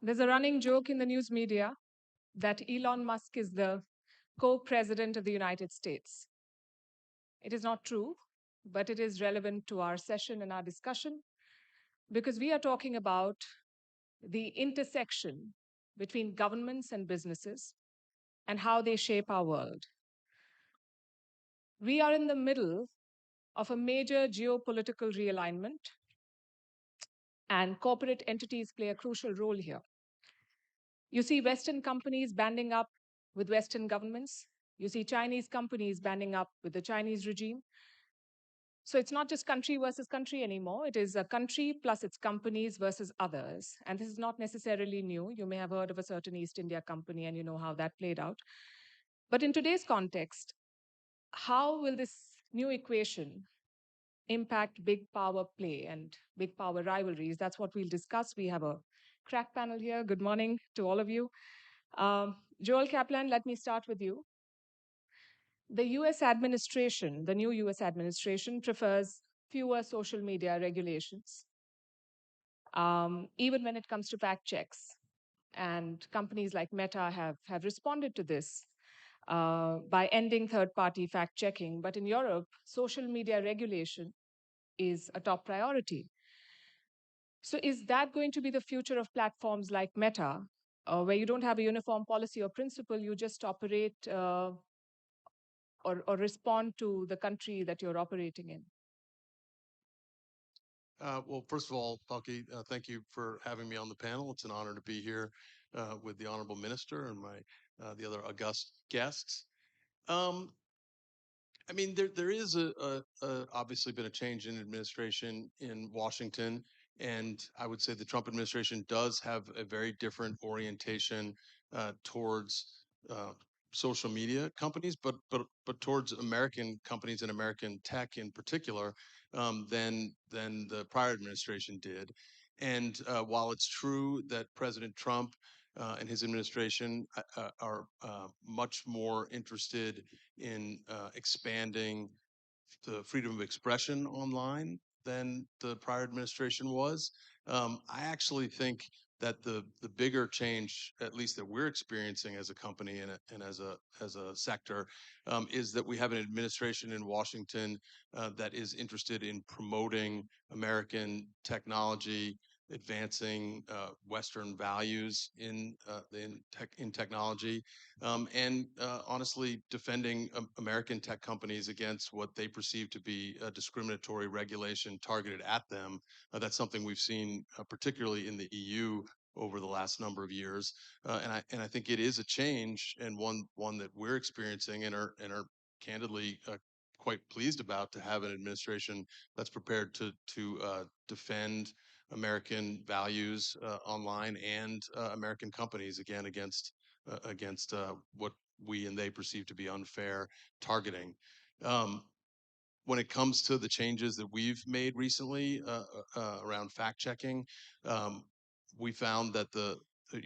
There's a running joke in the news media that Elon Musk is the co-president of the United States. It is not true, but it is relevant to our session and our discussion because we are talking about the intersection between governments and businesses and how they shape our world. We are in the middle of a major geopolitical realignment, and corporate entities play a crucial role here. You see Western companies banding up with Western governments. You see Chinese companies banding up with the Chinese regime. So it's not just country versus country anymore. It is a country plus its companies versus others. And this is not necessarily new. You may have heard of a certain East India company and you know how that played out. But in today's context, how will this new equation impact big power play and big power rivalries? That's what we'll discuss. We have a crack panel here. Good morning to all of you. Joel Kaplan, let me start with you. The US administration, the new US administration, prefers fewer social media regulations, even when it comes to fact checks. And companies like Meta have responded to this by ending third-party fact checking. But in Europe, social media regulation is a top priority. So is that going to be the future of platforms like Meta, where you don't have a uniform policy or principle, you just operate or respond to the country that you're operating in? Well, first of all, Palki, thank you for having me on the panel. It's an honor to be here with the Honorable Minister and the other august guests. Um, I mean, there is obviously been a change in administration in Washington, and I would say the Trump administration does have a very different orientation towards uh, social media companies, but towards American companies and American tech in particular than the prior administration did. And while it's true that President Trump and his administration are much more interested in expanding the freedom of expression online than the prior administration was. I actually think that the bigger change, at least that we're experiencing as a company and as a sector, is that we have an administration in Washington that is interested in promoting American technology, advancing Western values in technology, and honestly defending American tech companies against what they perceive to be a discriminatory regulation targeted at them. That's something we've seen particularly in the EU over the last number of years, and I think it is a change, and one that we're experiencing and are candidly quite pleased about, to have an administration that's prepared to defend American values online and American companies again against what we and they perceive to be unfair targeting. Um, when it comes to the changes that we've made recently around fact checking, um, we found that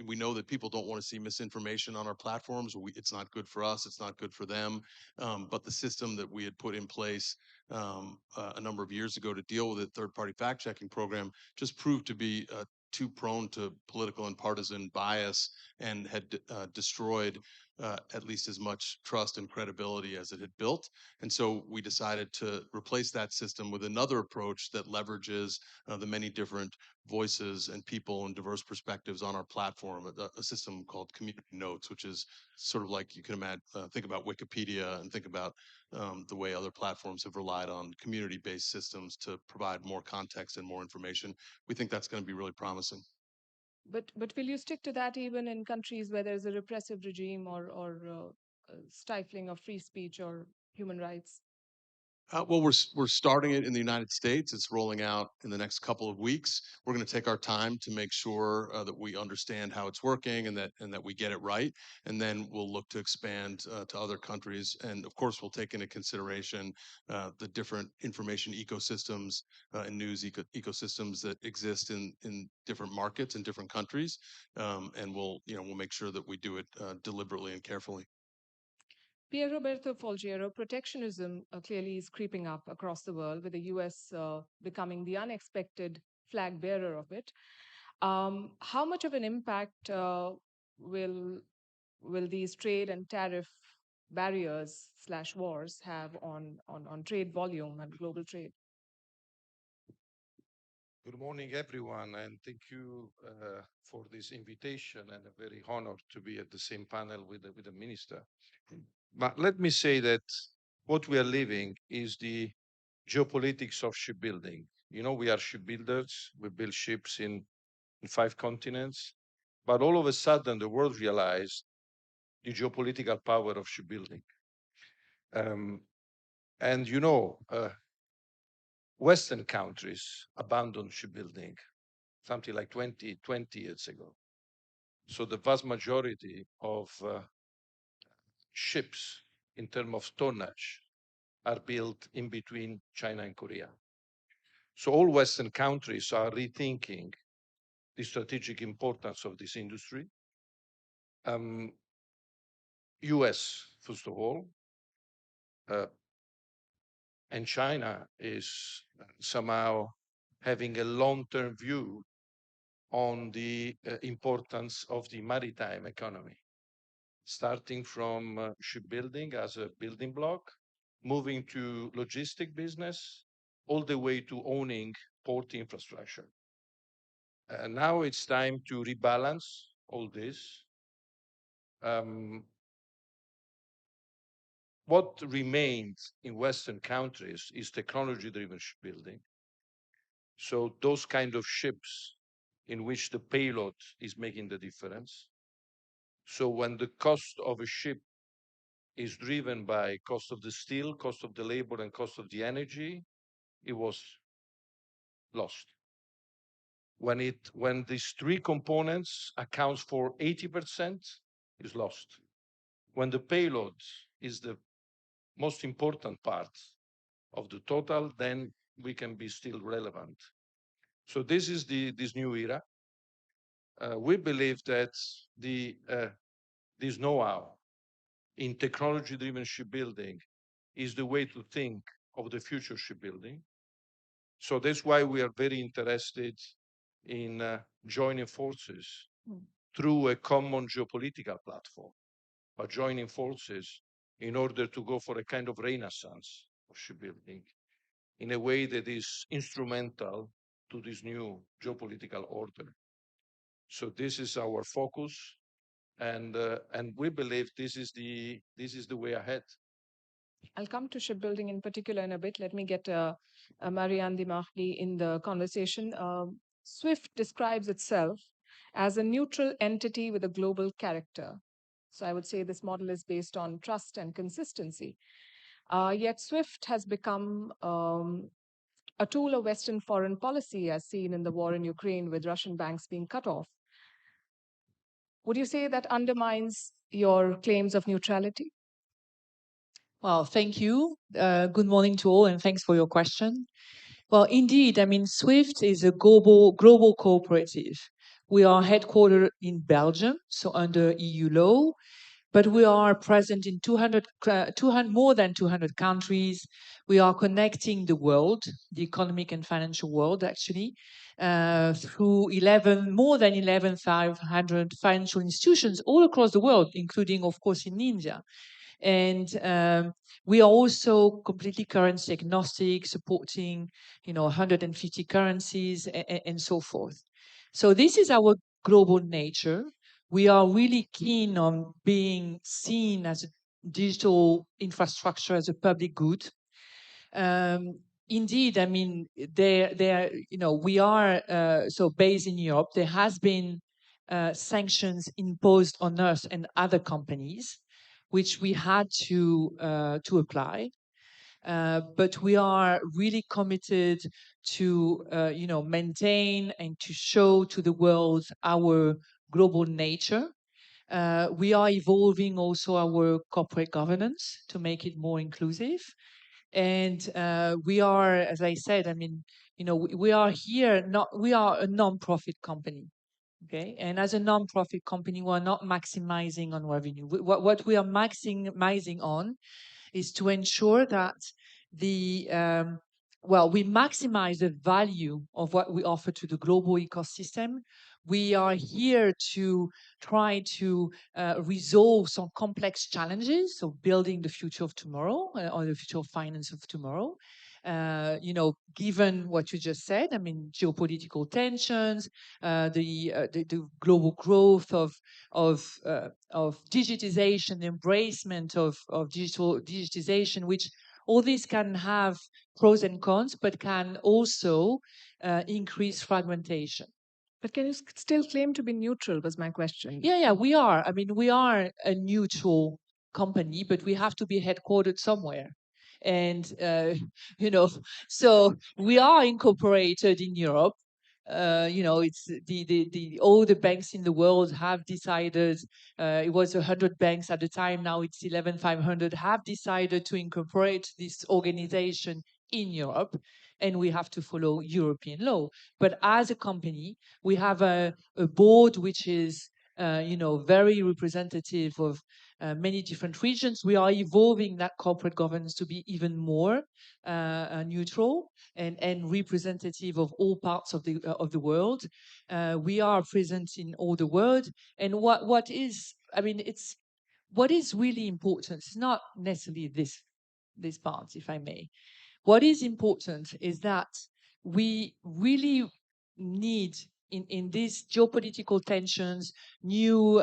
we know that people don't want to see misinformation on our platforms. It's not good for us. It's not good for them. But the system that we had put in place a number of years ago to deal with it, third-party fact-checking program, just proved to be too prone to political and partisan bias and had destroyed at least as much trust and credibility as it had built. And so we decided to replace that system with another approach that leverages the many different voices and people and diverse perspectives on our platform, a system called Community Notes, which is sort of like, you can imagine, think about Wikipedia and think about the way other platforms have relied on community-based systems to provide more context and more information. We think that's going to be really promising. But will you stick to that even in countries where there's a repressive regime or stifling of free speech or human rights? Well, we're starting it in the United States. It's rolling out in the next couple of weeks. We're going to take our time to make sure that we understand how it's working and that we get it right, and then we'll look to expand to other countries. And of course, we'll take into consideration the different information ecosystems and news ecosystems that exist in different markets and different countries. And we'll make sure that we do it deliberately and carefully. Pierroberto Folgiero, protectionism clearly is creeping up across the world, with the US becoming the unexpected flag bearer of it. How much of an impact will these trade and tariff barriers slash wars have on trade volume and global trade? Good morning, everyone, and thank you for this invitation. And I'm very honored to be at the same panel with the minister. But let me say that what we are living is the geopolitics of shipbuilding. You know, we are shipbuilders. We build ships in 5 continents. But all of a sudden, the world realized the geopolitical power of shipbuilding. Um, and you know, Western countries abandoned shipbuilding something like 20 years ago. So the vast majority of ships in terms of tonnage are built in between China and Korea. So all Western countries are rethinking the strategic importance of this industry. US, first of all, uh, and China is somehow having a long-term view on the importance of the maritime economy, starting from shipbuilding as a building block, moving to logistic business, all the way to owning port infrastructure. Now it's time to rebalance all this. Um, what remains in Western countries is technology-driven shipbuilding. So those kind of ships in which the payload is making the difference. So when the cost of a ship is driven by cost of the steel, cost of the labor, and cost of the energy, it was lost. When these three components accounts for 80%, is lost. When the payload is the most important part of the total, then we can be still relevant. So this is this new era. We believe that this know-how in technology-driven shipbuilding is the way to think of the future shipbuilding. So that's why we are very interested in joining forces through a common geopolitical platform, but joining forces in order to go for a kind of renaissance of shipbuilding in a way that is instrumental to this new geopolitical order. So this is our focus, and we believe this is the way ahead. I'll come to shipbuilding in particular in a bit. Let me get Marianne Dimarchi in the conversation. SWIFT describes itself as a neutral entity with a global character. So I would say this model is based on trust and consistency. Yet SWIFT has become a tool of Western foreign policy, as seen in the war in Ukraine with Russian banks being cut off. Would you say that undermines your claims of neutrality? Well, thank you. Good morning to all, and thanks for your question. Well, indeed, I mean, SWIFT is a global cooperative. We are headquartered in Belgium, so under EU law, but we are present in 200, more than 200 countries. We are connecting the world, the economic and financial world, actually, through more than 11,500 financial institutions all across the world, including, of course, in India. And we are also completely currency agnostic, supporting 150 currencies and so forth. So this is our global nature. We are really keen on being seen as a digital infrastructure, as a public good. Indeed, I mean, we are so based in Europe. There has been sanctions imposed on us and other companies, which we had to apply. But we are really committed to maintain and to show to the world our global nature. We are evolving also our corporate governance to make it more inclusive. And we are, as I said, I mean, we are here, we are a non-profit company. Okay. And as a non-profit company, we're not maximizing on revenue. What we are maximizing on is to ensure that the well, we maximize the value of what we offer to the global ecosystem. We are here to try to resolve some complex challenges, so building the future of tomorrow or the future of finance of tomorrow. Given what you just said, I mean, geopolitical tensions, the global growth of digitization, embracement of digitization, which all these can have pros and cons, but can also increase fragmentation. But can you still claim to be neutral, was my question. Yeah, we are. I mean, we are a neutral company, but we have to be headquartered somewhere. And, so we are incorporated in Europe. It's all the banks in the world have decided, it was 100 banks at the time, now it's 11,500, have decided to incorporate this organization in Europe, and we have to follow European law. But as a company, we have a board which is very representative of many different regions. We are evolving that corporate governance to be even more neutral and representative of all parts of the world. We are present in all the world, and what is really important is not necessarily this part, if I may. What is important is that we really need in these geopolitical tensions, new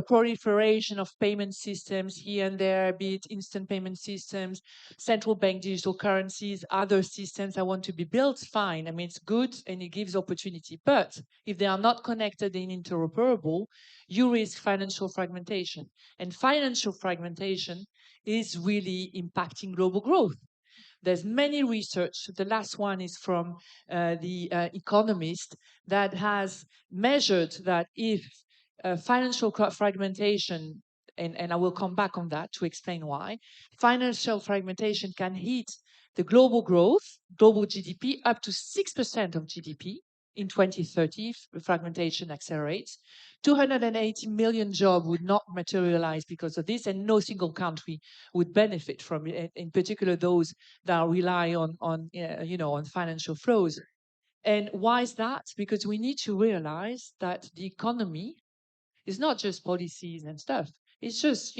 proliferation of payment systems here and there, be it instant payment systems, central bank digital currencies, other systems that want to be built, fine. I mean, it's good and it gives opportunity. But if they are not connected and interoperable, you risk financial fragmentation. And financial fragmentation is really impacting global growth. There's many research. The last one is from the Economist that has measured that if financial fragmentation, and I will come back on that to explain why, financial fragmentation can hit the global growth, global GDP, up to 6% of GDP in 2030, if fragmentation accelerates. 280 million jobs would not materialize because of this, and no single country would benefit from it, in particular those that rely on financial flows. And why is that? Because we need to realize that the economy is not just policies and stuff. It's just,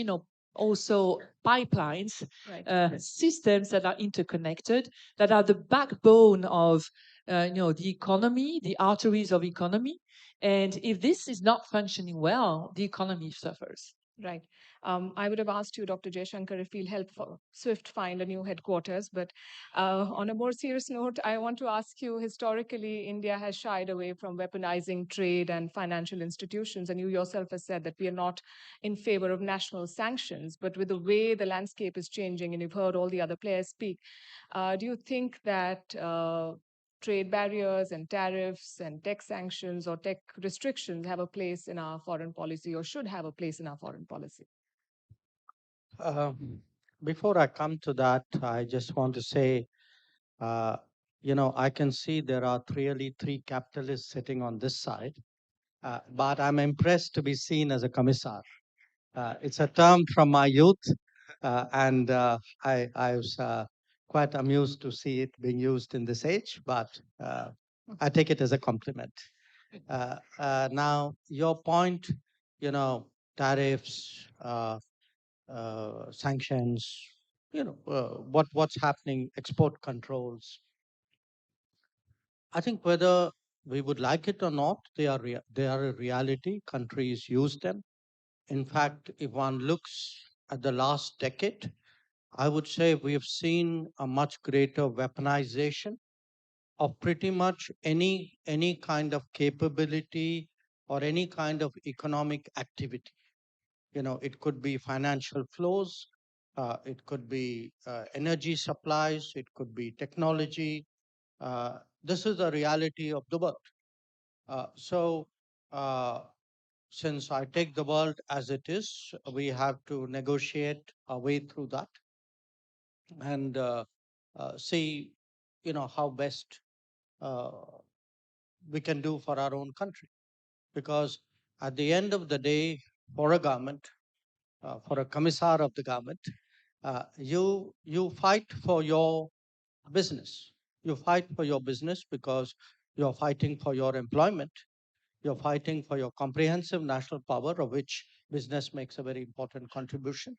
also pipelines, right. Systems that are interconnected, that are the backbone of, the economy, the arteries of economy. And if this is not functioning well, the economy suffers. Right. I would have asked you, Dr. Jaishankar, if he'll help SWIFT find a new headquarters. But on a more serious note, I want to ask you, historically, India has shied away from weaponizing trade and financial institutions. And you yourself have said that we are not in favor of national sanctions. But with the way the landscape is changing, and you've heard all the other players speak, do you think that trade barriers and tariffs and tech sanctions or tech restrictions have a place in our foreign policy or should have a place in our foreign policy? Before I come to that, I just want to say, I can see there are really three capitalists sitting on this side, but I'm impressed to be seen as a commissar. It's a term from my youth, and I was quite amused to see it being used in this age, but I take it as a compliment. Now, your point, tariffs, sanctions, what's happening, export controls. I think whether we would like it or not, they are a reality. Countries use them. In fact, if one looks at the last decade, I would say we have seen a much greater weaponization of pretty much any kind of capability or any kind of economic activity. It could be financial flows, it could be energy supplies, it could be technology. This is the reality of the world. So since I take the world as it is, we have to negotiate our way through that and see, how best we can do for our own country. Because at the end of the day, for a government, for a commissar of the government, you fight for your business. You fight for your business because you're fighting for your employment. You're fighting for your comprehensive national power, of which business makes a very important contribution.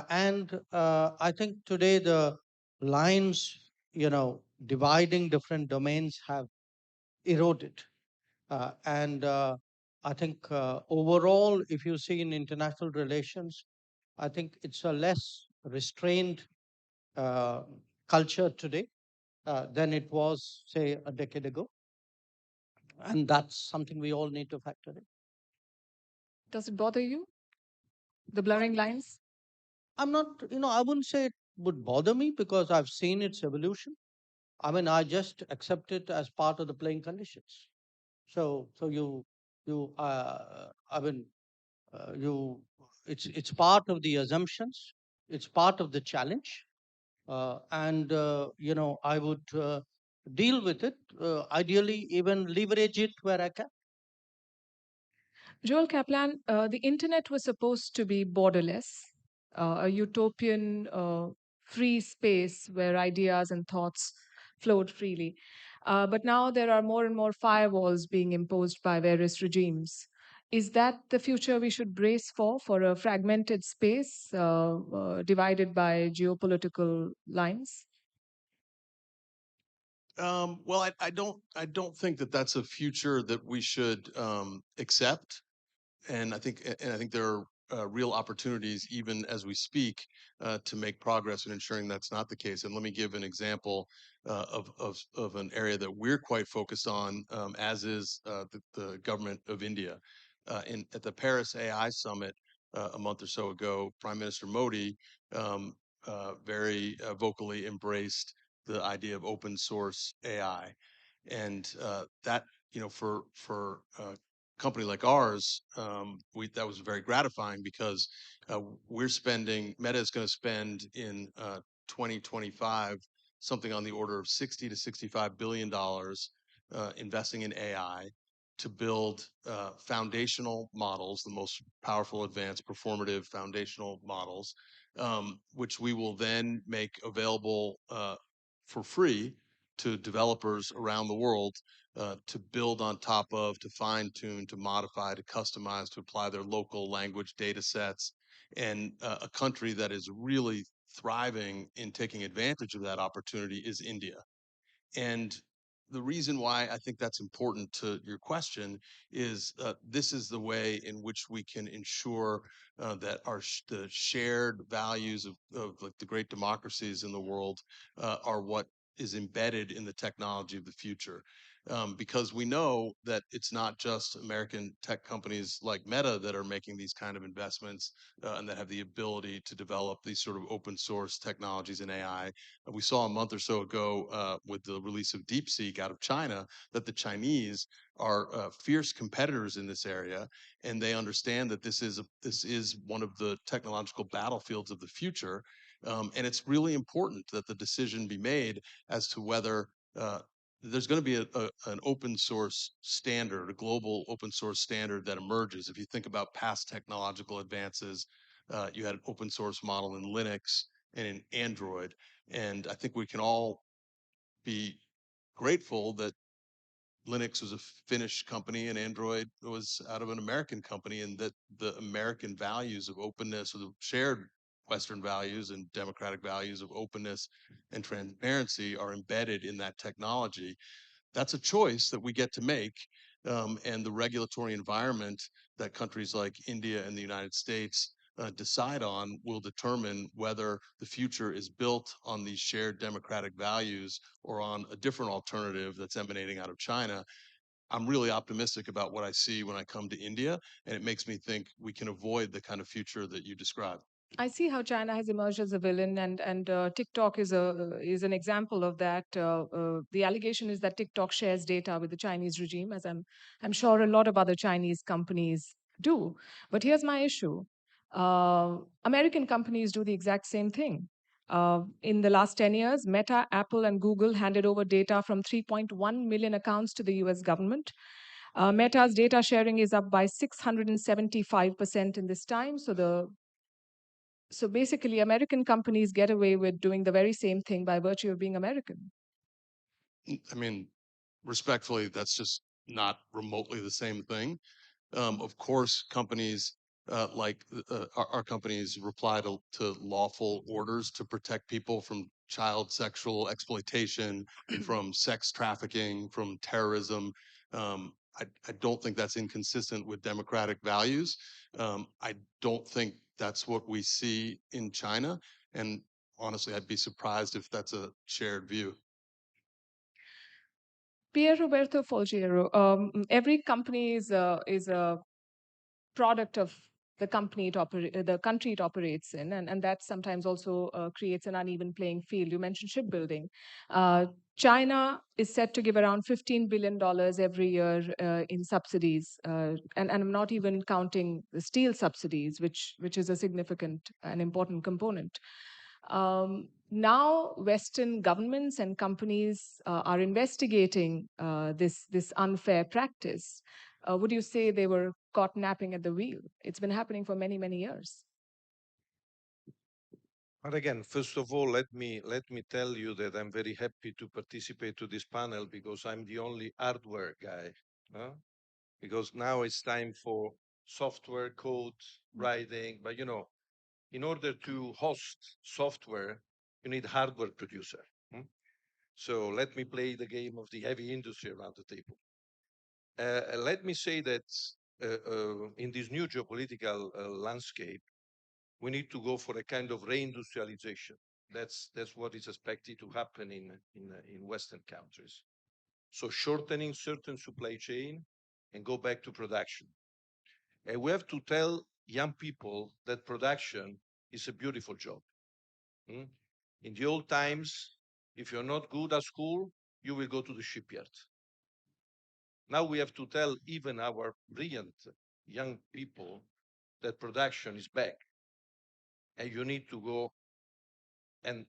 And I think today the lines, dividing different domains have eroded. And I think overall, if you see in international relations, I think it's a less restrained uh, culture today than it was, say, a decade ago. And that's something we all need to factor in. Does it bother you, the blurring lines? I'm not, I wouldn't say it would bother me because I've seen its evolution. I mean, I just accept it as part of the playing conditions. So I mean, you, it's part of the assumptions. It's part of the challenge, and I would deal with it. Ideally, even leverage it where I can. Joel Kaplan, the internet was supposed to be borderless, a utopian free space where ideas and thoughts flowed freely. But now there are more and more firewalls being imposed by various regimes. Is that the future we should brace for a fragmented space divided by geopolitical lines? Well, I don't think that that's a future that we should accept. And I think there are real opportunities, even as we speak, to make progress in ensuring that's not the case. And let me give an example of an area that we're quite focused on, as is the government of India. At the Paris AI Summit a month or so ago, Prime Minister Modi very vocally embraced the idea of open source AI, and that for company like ours, that was very gratifying because Meta is going to spend in 2025 something on the order of 60 to 65 billion dollars investing in AI to build foundational models, the most powerful, advanced, performative foundational models, which we will then make available for free to developers around the world to build on top of, to fine tune, to modify, to customize, to apply their local language data sets. And a country that is really thriving in taking advantage of that opportunity is India. And the reason why I think that's important to your question is this is the way in which we can ensure that the shared values of like the great democracies in the world are what is embedded in the technology of the future. Because we know that it's not just American tech companies like Meta that are making these kind of investments and that have the ability to develop these sort of open source technologies in AI. We saw a month or so ago with the release of DeepSeek out of China that the Chinese are fierce competitors in this area, and they understand that this is one of the technological battlefields of the future. And it's really important that the decision be made as to whether there's going to be an open source standard, a global open source standard that emerges. If you think about past technological advances, you had an open source model in Linux and in Android. And I think we can all be grateful that Linux was a Finnish company and Android was out of an American company, and that the American values of openness, or the shared Western values and democratic values of openness and transparency, are embedded in that technology. That's a choice that we get to make. And the regulatory environment that countries like India and the United States decide on will determine whether the future is built on these shared democratic values or on a different alternative that's emanating out of China. I'm really optimistic about what I see when I come to India, and it makes me think we can avoid the kind of future that you described. I see how China has emerged as a villain, and TikTok is an example of that. The allegation is that TikTok shares data with the Chinese regime, as I'm sure a lot of other Chinese companies do. But here's my issue: American companies do the exact same thing. In the last 10 years, Meta, Apple, and Google handed over data from 3.1 million accounts to the US government. Meta's data sharing is up by 675% in this time. So the So basically, American companies get away with doing the very same thing by virtue of being American. I mean, respectfully, that's just not remotely the same thing. Of course, companies like our companies reply to lawful orders to protect people from child sexual exploitation, from sex trafficking, from terrorism. I don't think that's inconsistent with democratic values. I don't think that's what we see in China. And honestly, I'd be surprised if that's a shared view. Pier Roberto Folgiero, every company is a product of the the country it operates in, and that sometimes also creates an uneven playing field. You mentioned shipbuilding. China is set to give around $15 billion every year in subsidies, and I'm not even counting the steel subsidies, which is a significant and important component. Now, Western governments and companies are investigating this unfair practice. Would you say they were caught napping at the wheel? It's been happening for many, many years. But again, first of all, let me tell you that I'm very happy to participate to this panel because I'm the only hardware guy. Huh? Because now it's time for software code writing. But in order to host software, you need hardware producer. So let me play the game of the heavy industry around the table. Let me say that in this new geopolitical landscape, we need to go for a kind of reindustrialization. That's what is expected to happen in Western countries. So shortening certain supply chain and go back to production. And we have to tell young people that production is a beautiful job. In the old times, if you're not good at school, you will go to the shipyard. Now we have to tell even our brilliant young people that production is back and you need to go and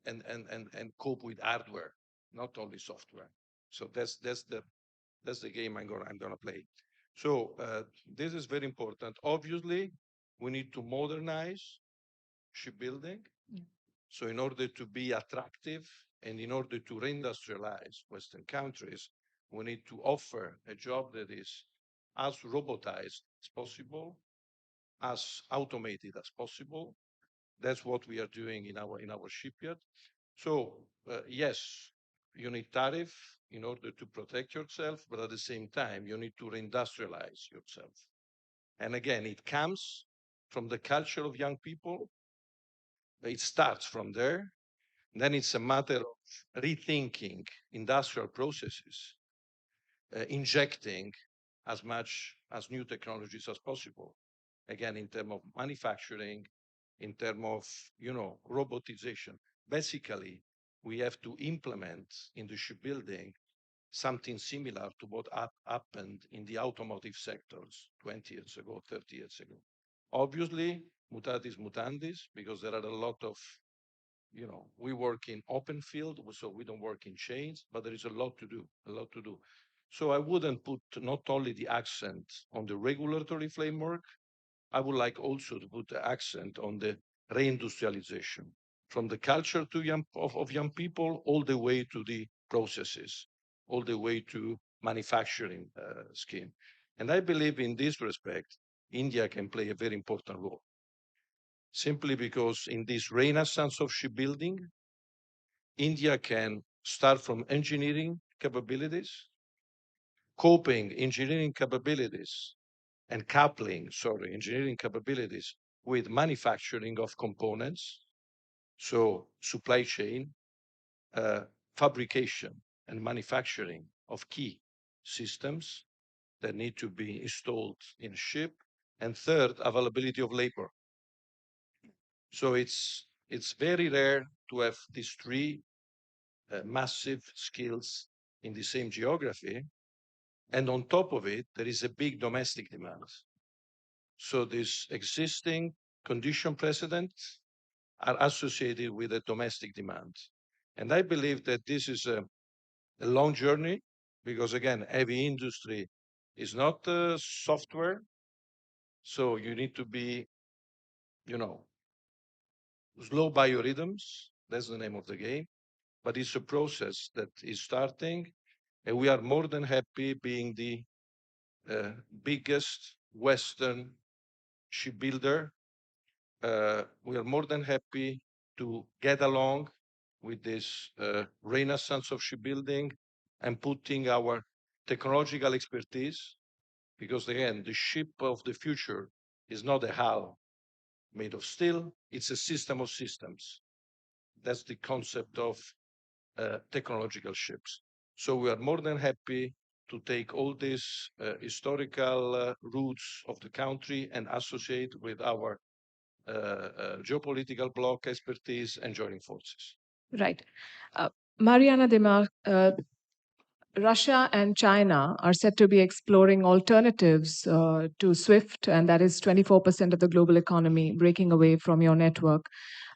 cope with hardware, not only software. So that's the game I'm gonna play. So this is very important. Obviously, we need to modernize shipbuilding. So in order to be attractive and in order to reindustrialize Western countries, we need to offer a job that is as robotized as possible, as automated as possible. That's what we are doing in our shipyard. So yes, you need tariff in order to protect yourself, but at the same time, you need to reindustrialize yourself. And again, it comes from the culture of young people. It starts from there. Then it's a matter of rethinking industrial processes, injecting as much as new technologies as possible. Again, in terms of manufacturing, in terms of robotization. Basically, we have to implement in the shipbuilding something similar to what happened in the automotive sectors 20 years ago, 30 years ago. Obviously, mutatis mutandis, because there are a lot of we work in open field, so we don't work in chains, but there is a lot to do, a lot to do. So I wouldn't put not only the accent on the regulatory framework, I would like also to put the accent on the reindustrialization from the culture of young people all the way to the processes, all the way to manufacturing scheme. And I believe in this respect, India can play a very important role simply because in this renaissance of shipbuilding, India can start from engineering capabilities, coping engineering capabilities, and coupling, engineering capabilities with manufacturing of components, so supply chain, fabrication, and manufacturing of key systems that need to be installed in a ship, and third, availability of labor. So it's very rare to have these three massive skills in the same geography. And on top of it, there is a big domestic demand. So these existing condition precedents are associated with a domestic demand. And I believe that this is a long journey because, again, heavy industry is not software. So you need to be, you know, slow biorhythms. That's the name of the game. But it's a process that is starting, and we are more than happy being the biggest Western shipbuilder. We are more than happy to get along with this renaissance of shipbuilding and putting our technological expertise, because again, the ship of the future is not a hull made of steel, it's a system of systems. That's the concept of technological ships. So we are more than happy to take all these historical roots of the country and associate with our geopolitical bloc expertise and joining forces. Right. Mariana Demar, Russia and China are said to be exploring alternatives to SWIFT, and that is 24% of the global economy breaking away from your network.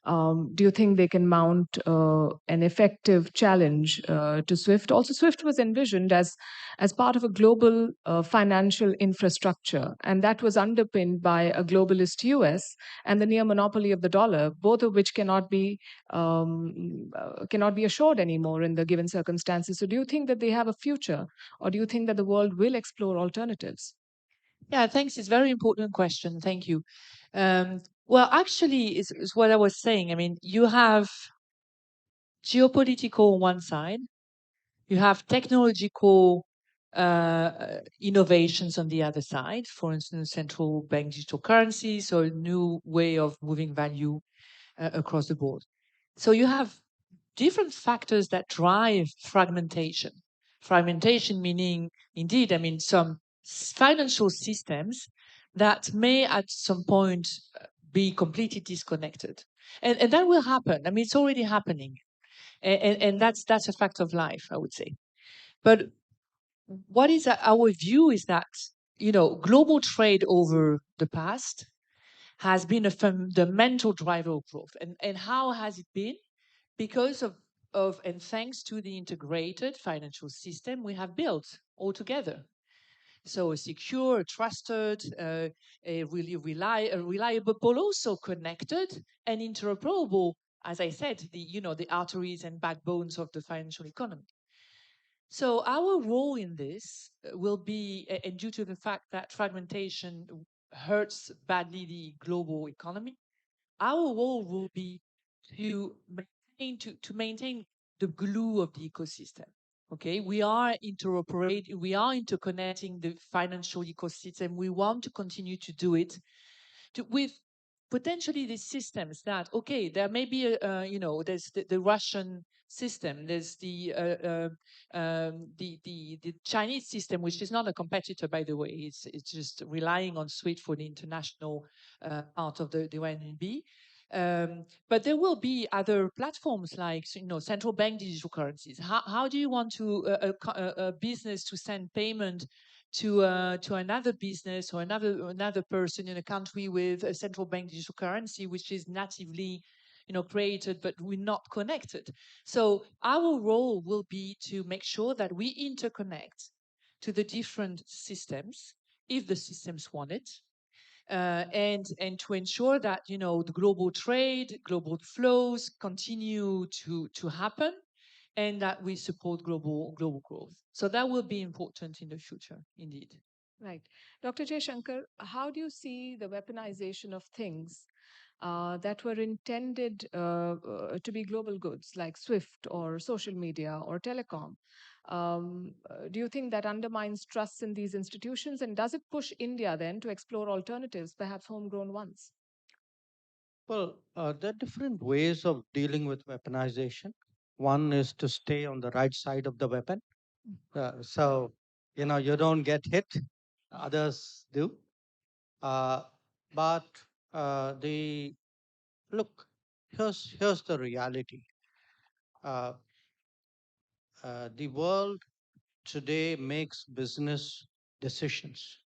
Do you think they can mount an effective challenge to SWIFT? Also, SWIFT was envisioned as part of a global financial infrastructure, and that was underpinned by a globalist US and the near monopoly of the dollar, both of which cannot be assured anymore in the given circumstances. So, do you think that they have a future, or do you think that the world will explore alternatives? Yeah, thanks. It's a very important question. Thank you. Well, actually, is what I was saying. I mean, you have geopolitical on one side, you have technological innovations on the other side. For instance, central bank digital currencies, or a new way of moving value across the board. So you have different factors that drive fragmentation. Fragmentation meaning, indeed, I mean, some financial systems that may at some point be completely disconnected. And that will happen. I mean, it's already happening. And that's a fact of life, I would say. But what is our view is that, global trade over the past has been a fundamental driver of growth. And how has it been? Because of and thanks to the integrated financial system we have built all together. So a secure, trusted, a really reliable, but also connected and interoperable, as I said, the arteries and backbones of the financial economy. So our role in this will be, and due to the fact that fragmentation hurts badly the global economy, our role will be to maintain the glue of the ecosystem. Okay, we are interconnecting the financial ecosystem. We want to continue to do it with potentially these systems that, okay, there may be there's the Russian system, there's the Chinese system, which is not a competitor, by the way. It's just relying on SWIFT for the international part of the YNB. But there will be other platforms like central bank digital currencies. How do you want to a business to send payment to another business or another person in a country with a central bank digital currency which is natively created, but we're not connected? So our role will be to make sure that we interconnect to the different systems if the systems want it, and to ensure that the global trade, global flows continue to happen, and that we support global growth. So that will be important in the future, indeed. Right. Dr. J. Shankar, how do you see the weaponization of things that were intended to be global goods like SWIFT or social media or telecom? Do you think that undermines trust in these institutions? And does it push India then to explore alternatives, perhaps homegrown ones? Well, there are different ways of dealing with weaponization. One is to stay on the right side of the weapon. So, you don't get hit, others do. But the look, here's the reality. Uh, the world today makes business decisions,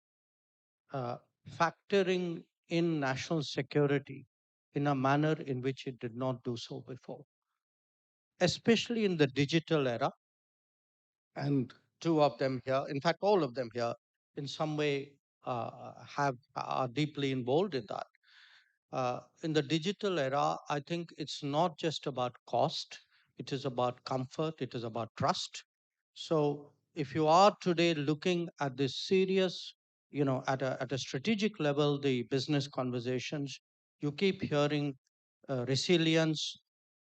uh, factoring in national security in a manner in which it did not do so before, especially in the digital era. And two of them here, in fact, all of them here, in some way are deeply involved in that. In the digital era, I think it's not just about cost, it is about comfort, it is about trust. So if you are today looking at this serious, at a strategic level, the business conversations, you keep hearing resilience,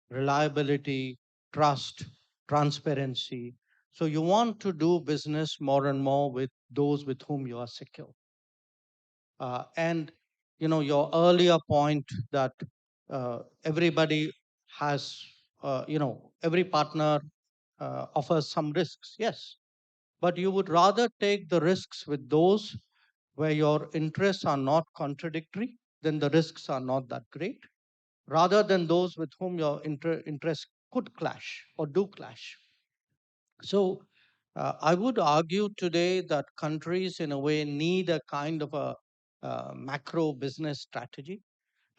reliability, trust, transparency. So you want to do business more and more with those with whom you are secure. And your earlier point that everybody has, every partner offers some risks. Yes, but you would rather take the risks with those where your interests are not contradictory, then the risks are not that great, rather than those with whom your interests could clash or do clash. So I would argue today that countries, in a way, need a kind of a macro business strategy.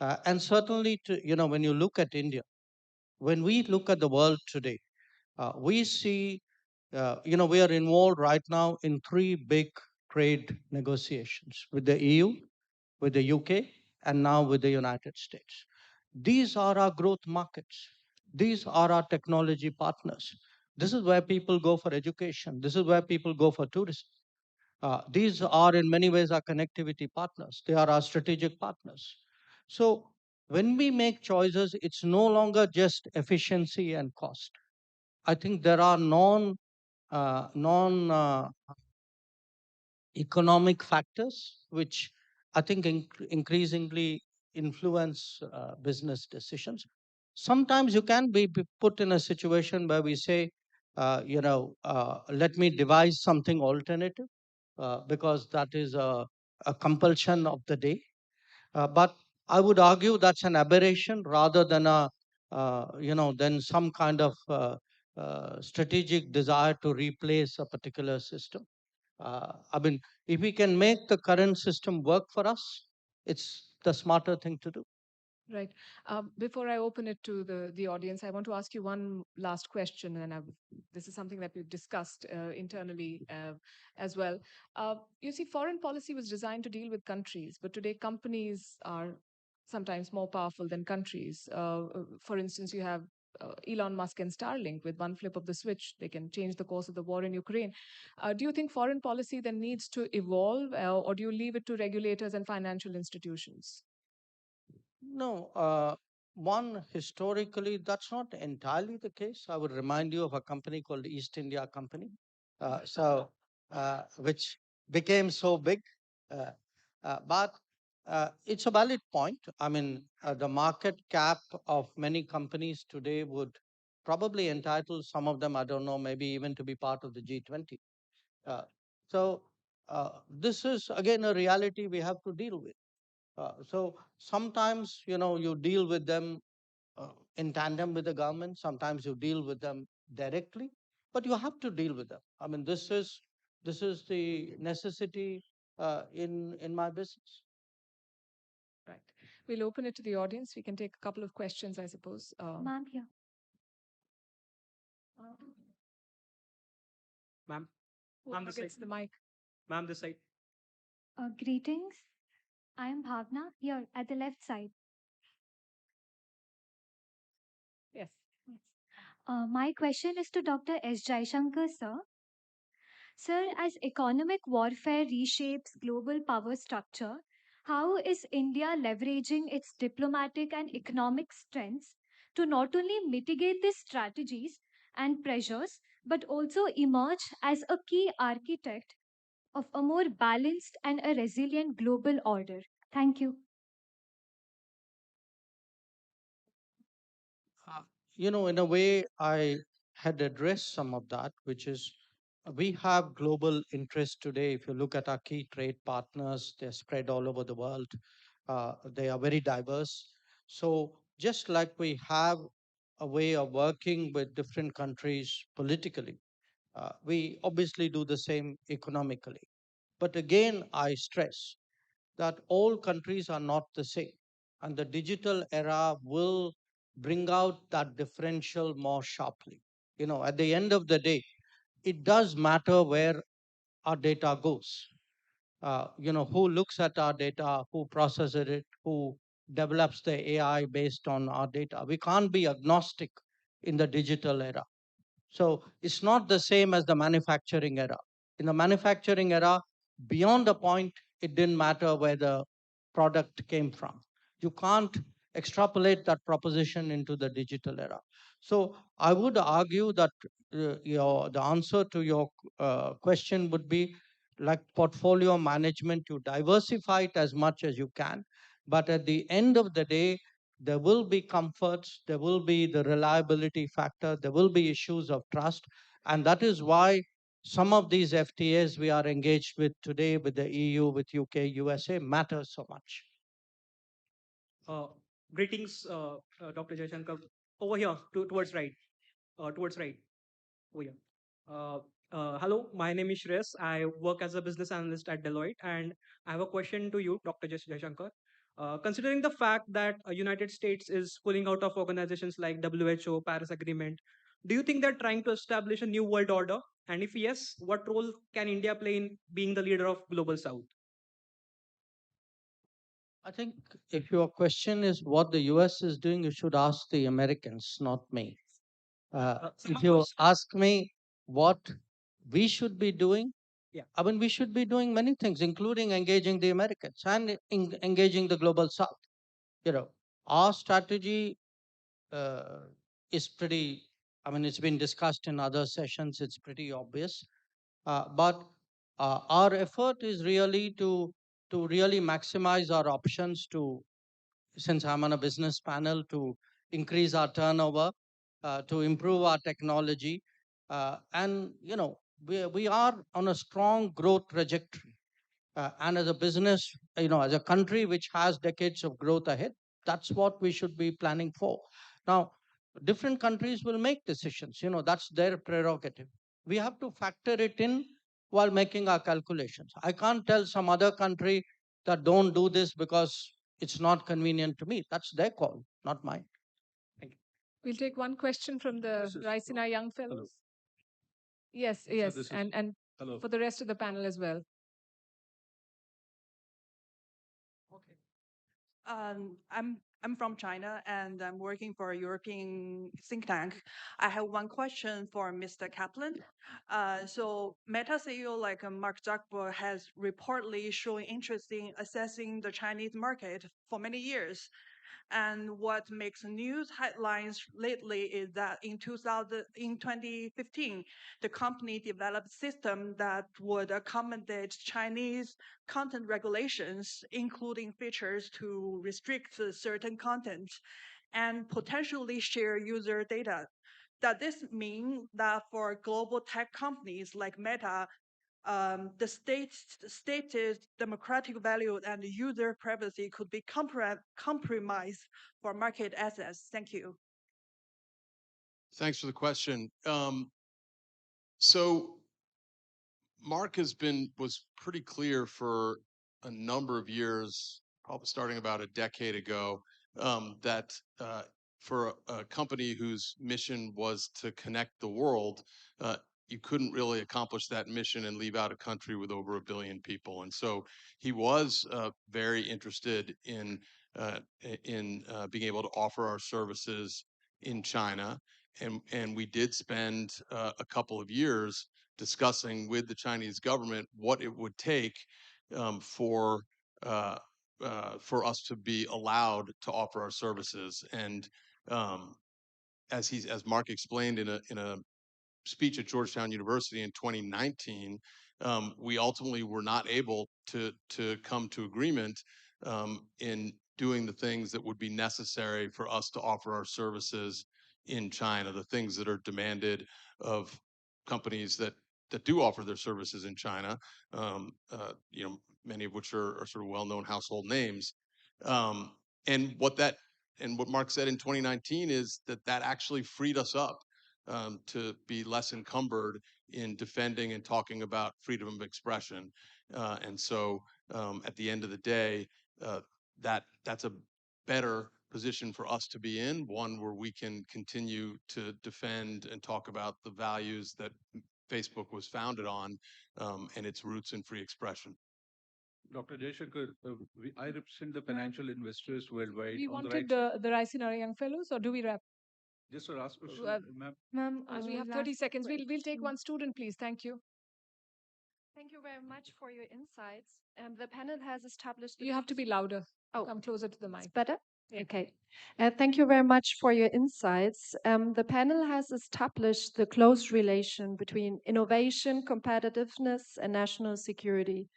And certainly, when you look at India, when we look at the world today, we see, we are involved right now in three big trade negotiations with the EU, with the UK, and now with the United States. These are our growth markets. These are our technology partners. This is where people go for education. This is where people go for tourism. These are, in many ways, our connectivity partners. They are our strategic partners. So when we make choices, it's no longer just efficiency and cost. I think there are non economic factors which I think increasingly influence business decisions. Sometimes you can be put in a situation where we say, let me devise something alternative because that is a compulsion of the day. But I would argue that's an aberration rather than than some kind of strategic desire to replace a particular system. I mean, if we can make the current system work for us, it's the smarter thing to do. Right. Before I open it to the audience, I want to ask you one last question, and this is something that we've discussed internally as well. You see, foreign policy was designed to deal with countries, but today companies are sometimes more powerful than countries. For instance, you have Elon Musk and Starlink. With one flip of the switch, they can change the course of the war in Ukraine. Do you think foreign policy then needs to evolve, or do you leave it to regulators and financial institutions? No, one, historically, that's not entirely the case. I would remind you of a company called East India Company, which became so big. Uh, but it's a valid point. I mean, the market cap of many companies today would probably entitle some of them, I don't know, maybe even to be part of the G20. Uh, so this is, again, a reality we have to deal with. So sometimes, you deal with them in tandem with the government. Sometimes you deal with them directly, but you have to deal with them. I mean, this is the necessity in my business. Right. We'll open it to the audience. We can take a couple of questions, I suppose. Ma'am, here. Ma'am, Who ma'am, this side. gets the mic? Ma'am, this side. Greetings. I am Bhavna here at the left side. Yes. Yes. My question is to Dr. S. Jaishankar, sir. Sir, as economic warfare reshapes global power structure, how is India leveraging its diplomatic and economic strengths to not only mitigate these strategies and pressures, but also emerge as a key architect of a more balanced and a resilient global order? Thank you. Uh, in a way, I had addressed some of that, which is we have global interest today. If you look at our key trade partners, they're spread all over the world. They are very diverse. So just like we have a way of working with different countries politically, we obviously do the same economically. But again, I stress that all countries are not the same. And the digital era will bring out that differential more sharply. At the end of the day, it does matter where our data goes. Who looks at our data, who processes it, who develops the AI based on our data. We can't be agnostic in the digital era. So it's not the same as the manufacturing era. In the manufacturing era, beyond a point, it didn't matter where the product came from. You can't extrapolate that proposition into the digital era. So I would argue that the answer to your question would be like portfolio management. You diversify it as much as you can, but at the end of the day, there will be comforts, there will be the reliability factor, there will be issues of trust. And that is why some of these FTAs we are engaged with today with the EU, with UK, USA matter so much. Uh, Greetings, Dr. Jaishankar. Over here, towards right. Towards right. Over here. Uh, Hello, my name is Shreyas. I work as a business analyst at Deloitte, and I have a question to you, Dr. Jaishankar. Considering the fact that United States is pulling out of organizations like WHO, Paris Agreement, do you think they're trying to establish a new world order? And if yes, what role can India play in being the leader of Global South? I think if your question is what the US is doing, you should ask the Americans, not me. If you ask me what we should be doing, Yeah. I mean, we should be doing many things, including engaging the Americans and engaging the global South. You know, our strategy uh, is pretty, I mean, it's been discussed in other sessions, it's pretty obvious. But our effort is really to really maximize our options to, since I'm on a business panel, to increase our turnover, to improve our technology. And, you know, we are on a strong growth trajectory. And as a business, you know, as a country which has decades of growth ahead, that's what we should be planning for. Now, different countries will make decisions, you know, that's their prerogative. We have to factor it in while making our calculations. I can't tell some other country that don't do this because it's not convenient to me. That's their call, not mine. Thank you. We'll take one question from the Raisina Young Fellows. Yes, yes, and Hello. for the rest of the panel as well. Okay. I'm from China and I'm working for a European think tank. I have one question for Mr. Kaplan. So Meta CEO like Mark Zuckerberg has reportedly shown interest in assessing the Chinese market for many years. And what makes news headlines lately is that in 2015, the company developed a system that would accommodate Chinese content regulations, including features to restrict certain content and potentially share user data. Does this mean that for global tech companies like Meta, the stated democratic value and user privacy could be compromised for market access? Thank you. Thanks for the question. So Mark was pretty clear for a number of years, probably starting about a decade ago, that for a company whose mission was to connect the world, you couldn't really accomplish that mission and leave out a country with over 1 billion people. And so he was very interested in being able to offer our services in China, and we did spend a couple of years discussing with the Chinese government what it would take um, for uh, for us to be allowed to offer our services. And um, as Mark explained in a speech at Georgetown University in 2019, we ultimately were not able to come to agreement in doing the things that would be necessary for us to offer our services in China, the things that are demanded of companies that do offer their services in China, you know, many of which are sort of well-known household names. Um, and what Mark said in 2019 is that actually freed us up to be less encumbered in defending and talking about freedom of expression. And so at the end of the day, that's a better position for us to be in, one where we can continue to defend and talk about the values that Facebook was founded on and its roots in free expression. Dr. Jaishankar, I represent the financial investors worldwide. We On the wanted right the Raisina Young Fellows, or do we wrap? Just a last question, Uh, ma'am. Ma'am, we have 30 seconds. We'll take one student, please. Thank you. Thank you very much for your insights. The panel has established. You have to be louder. Oh, come closer to the mic. It's better? Yeah. Okay. Thank you very much for your insights. The panel has established the close relation between innovation, competitiveness, and national security.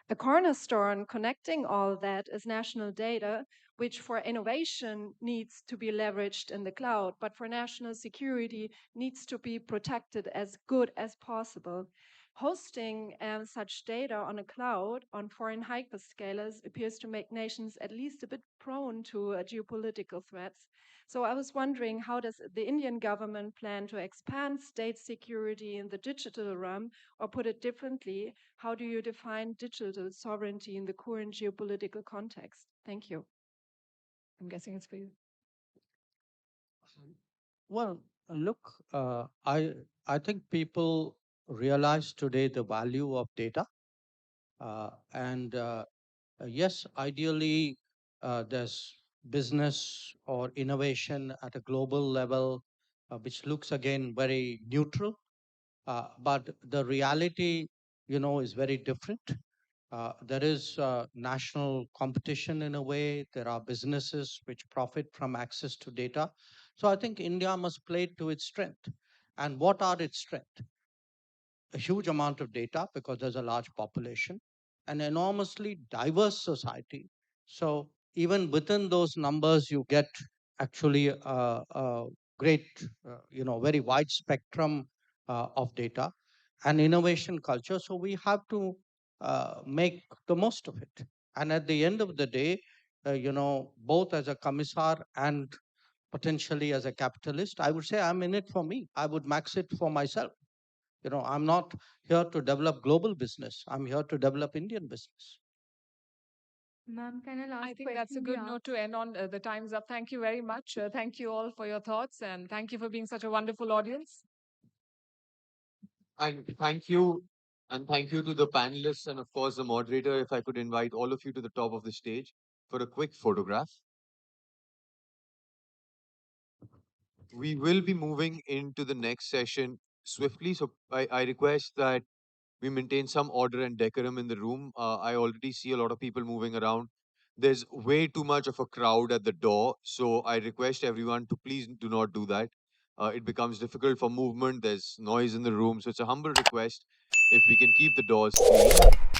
A cornerstone connecting all that is national data, which for innovation needs to be leveraged in the cloud, but for national security needs to be protected as good as possible. Hosting such data on a cloud on foreign hyperscalers appears to make nations at least a bit prone to geopolitical threats. So I was wondering, how does the Indian government plan to expand state security in the digital realm? Or put it differently, how do you define digital sovereignty in the current geopolitical context? Thank you. I'm guessing it's for you. Well, look, I think people realize today the value of data, and yes, ideally, there's business or innovation at a global level, which looks again very neutral. But the reality, is very different. There is national competition in a way. There are businesses which profit from access to data. So I think India must play to its strength. And what are its strengths? A huge amount of data because there's a large population, an enormously diverse society. So even within those numbers, you get actually a great, very wide spectrum of data and innovation culture. So we have to make the most of it. And at the end of the day, both as a commissar and potentially as a capitalist, I would say I'm in it for me. I would max it for myself. I'm not here to develop global business. I'm here to develop Indian business. Ma'am, can I last I think that's a good note to end on. The time's up. Thank you very much. Thank you all for your thoughts, and thank you for being such a wonderful audience. And thank you. And thank you to the panelists and, of course, the moderator. If I could invite all of you to the top of the stage for a quick photograph. We will be moving into the next session swiftly. So I request that we maintain some order and decorum in the room. I already see a lot of people moving around. There's way too much of a crowd at the door. So I request everyone to please do not do that. It becomes difficult for movement. There's noise in the room. So it's a humble request if we can keep the doors clean.